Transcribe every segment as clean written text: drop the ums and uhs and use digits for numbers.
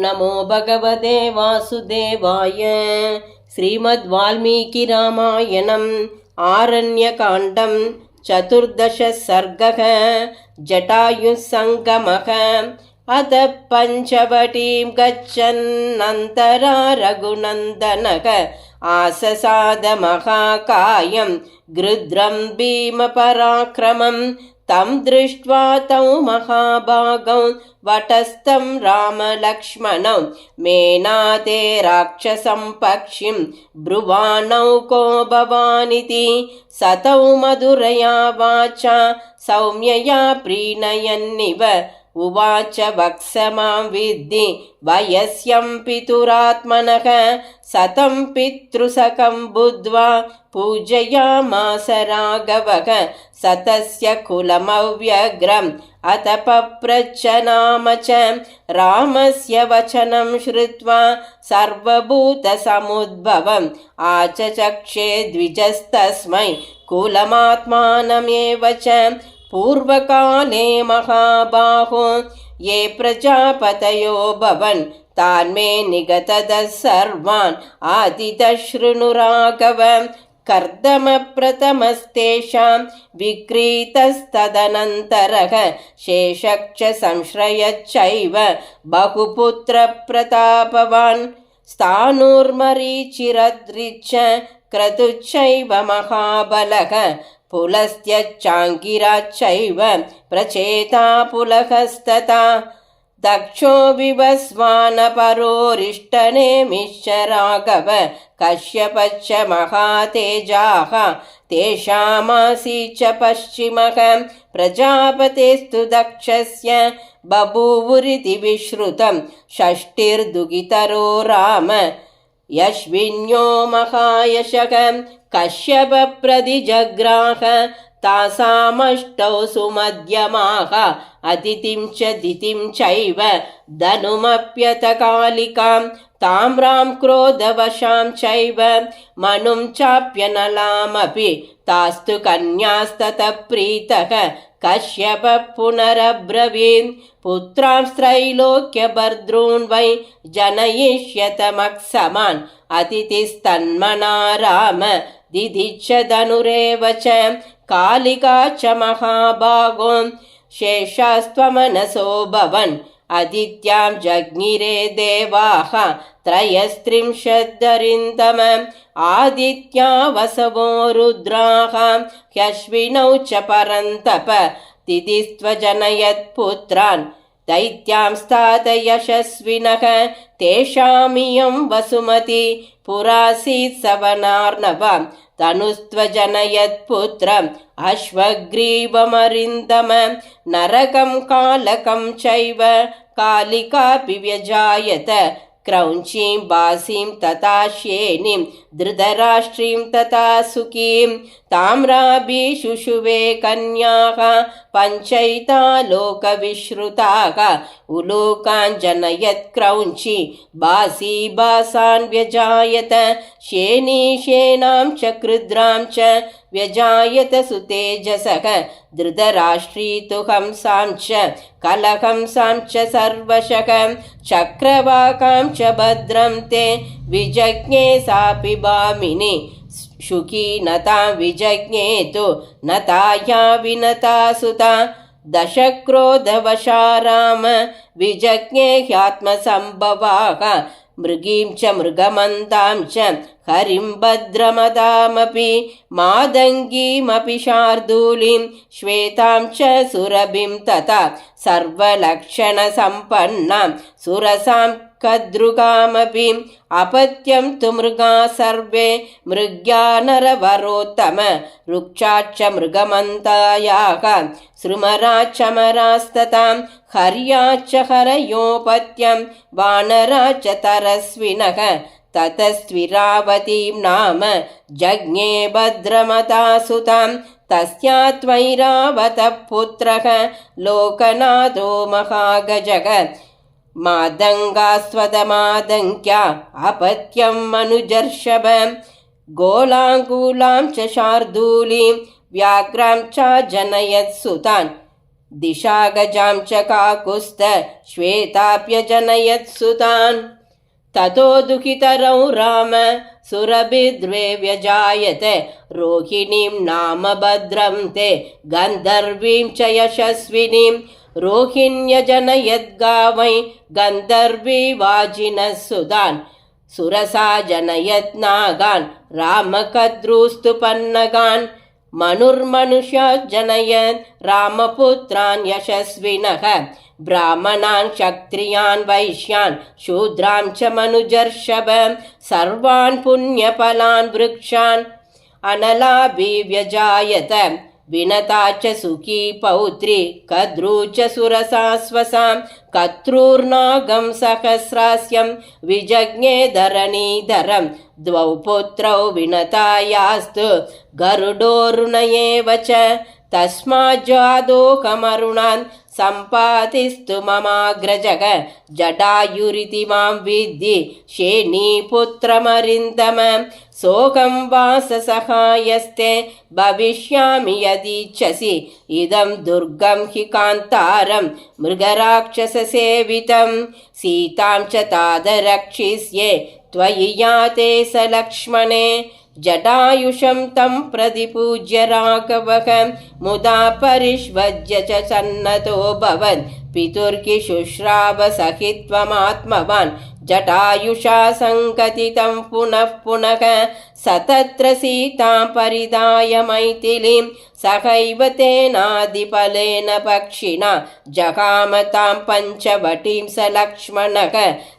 नमो भगवते वासुदेवाय। श्रीमद्वाल्मीकिरामायणम् आरण्यकाण्डं चतुर्दश सर्गः। जटायुसङ्गमः। अथ पञ्चवटीं गच्छन्नन्तरा रघुनन्दनः आससाद महाकायं गृध्रं भीमपराक्रमं तं दृष्ट्वा तौ महाभागौ वटस्थं रामलक्ष्मणौ मेनाते राक्षसं पक्षिं ब्रुवाणौ को भवानिति सतौ मधुरया वाचा सौम्यया प्रीणयन्निव उवाच वक्ष मां विद्धि वयस्यं पितुरात्मनः सतं पितृसखं बुद्ध्वा पूजयामास राघवः सतस्य कुलमव्यग्रम् अत पप्रच्छ नाम च रामस्य वचनं श्रुत्वा सर्वभूतसमुद्भवम् आचचक्षे द्विजस्तस्मै कुलमात्मानमेव च पूर्वकाले महाबाहो ये प्रजापतयो भवन् तान्मे निगतदः सर्वान् आदितशृणु राघव कर्दमप्रथमस्तेषां विक्रीतस्तदनन्तरः शेषश्च संश्रयश्चैव बहुपुत्रप्रतापवान् स्थाणुर्मरीचिरदृच्च क्रतुश्चैव महाबलः पुलस्त्यच्चाङ्गिराश्चैव प्रचेता पुलहस्तथा दक्षो विवस्वानपरोरिष्टनेमिश्च राघव कश्यपश्च महातेजाः तेषामासीच्च पश्चिमः प्रजापतेस्तु दक्षस्य बभूवुरिति विश्रुतं षष्टिर्दुहितरो राम यश्विन्यो महायशः कश्यपप्रतिजग्राह तासामष्टौ सुमध्यमाः अदितिं च दितिं चैव धनुमप्यतकालिकां ताम्रां क्रोधवशां चैव मनुं चाप्यनलामपि तास्तु कन्यास्ततः प्रीतः कश्यपः पुनरब्रवीन् पुत्रांस्त्रैलोक्यभर्तॄन् वै जनयिष्यतमक्समान् अतिथिस्तन्मना राम दिदिच्च धनुरेव च कालिका च महाभागो शेषास्त्वमनसो भवन् आदित्यां जज्ञिरे देवाः त्रयस्त्रिंशद्धरिन्दम आदित्या वसवो रुद्राः ह्यश्विनौ च परन्तप दिदिस्त्वजनयत्पुत्रान् दैत्यांस्ताद यशस्विनः तेषामियं वसुमती पुरासीत् सवनार्णवा तनुस्त्वजनयत्पुत्रम् अश्वग्रीवमरिन्दम नरकं कालकं चैव कालिकापि व्यजायत क्रौञ्चीं बासीं तथा श्येनीं धृतराष्ट्रीं तथा सुखीं ताम्राभिशुशुवे कन्याः पञ्चैता लोकविश्रुताः उलूकान् जनयत् क्रौञ्ची बासी बासान् व्यजायत श्येनी श्येनां च कृद्रां च व्यजायत सुतेजसः धृतराष्ट्री तु हंसां च कलहंसां च सर्वशः चक्रवाकां च भद्रं ते विजज्ञे सापि भामिनी शुकी नतां विजज्ञे तु नताया विनता सुता दशक्रोधवशा राम विजज्ञे ह्यात्मसम्भवाः मृगीं च मृगमन्तां च हरिं भद्रमदामपि मादङ्गीमपि शार्दूलीं श्वेतां च सुरभिं तथा सर्वलक्षणसम्पन्नां सुरसां कद्रुगामपि अपत्यं तु मृगा सर्वे मृग्या नरवरोत्तम रुक्षाच्च मृगमन्तायाः सृमराचमरास्ततां हर्याच्च हरयोपत्यं वानराच्च तरस्विनः ततस्त्विरावतीं नाम जज्ञे भद्रमतासुतां तस्या त्वैरावतः पुत्रः लोकनाथो महागजः मादङ्गास्वदमादङ्क्या अपत्यं मनुजर्षभ गोलाङ्गूलां च शार्दूलीं व्याघ्रां च जनयत् सुतान् दिशा गजां च काकुस्थ श्वेताप्यजनयत् सुतान् ततो दुःखितरौ राम सुरभिद्वे व्यजायत रोहिणीं नाम भद्रं ते गन्धर्वीं च यशस्विनीं रोहिण्यजनयद् गावै गन्धर्वी वाजिनः सुतान् सुरसा जनयत् नागान् रामकद्रूस्तु पन्नगान् मनुर्मनुष्या जनयन् रामपुत्रान् यशस्विनः ब्राह्मणान् क्षत्रियान् वैश्यान् शूद्रां च मनुजर्षभ सर्वान् पुण्यफलान् वृक्षान् अनलाभिव्यजायत विनता च सुखी पौत्री कद्रू च सुरसा स्वसां कत्रूर्नागं सहस्रास्यं विजज्ञे धरणीधरं द्वौ पुत्रौ विनतायास्तु गरुडोरुण एव च तस्माज्जादोकमरुणान् सम्पातिस्तु ममाग्रजः जटायुरिति मां विद्धि शेनीपुत्रमरिन्दम सोऽहं वाससहायस्ते भविष्यामि यदीच्छसि इदं दुर्गं हि कान्तारं मृगराक्षससेवितं सीतां च तादरक्षिष्ये त्वयि याते स लक्ष्मणे जटायुषं तं प्रतिपूज्य राघवः मुदा परिष्वज्य च सन्नतो पितुर्कि शुश्राव सहित्वमात्मवान् जटायुषा सङ्कथितं पुनः पुनः स तत्र सीतां परिदाय मैथिलीं सहैव तेनादिफलेन पक्षिणा जगाम तां पञ्चवटीं स लक्ष्मणः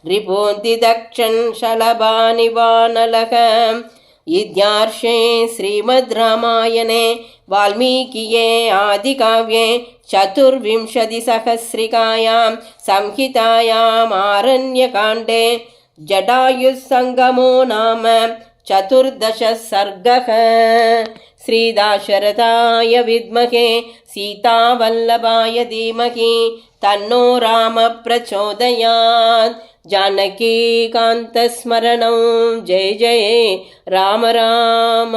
रिपून्दिदक्षन् शलभानि वानलः। इत्यार्षे श्रीमद् रामायणे वाल्मीकिये आदिकाव्ये चतुर्विंशतिसहस्रिकायां संहितायाम् आरण्यकाण्डे जटायुस्सङ्गमो नाम 14 सर्गः। श्रीदाशरथाय विद्महे सीतावल्लभाय धीमहि तन्नो राम प्रचोदयात्। जानकीकान्तस्मरणं जय जय राम राम।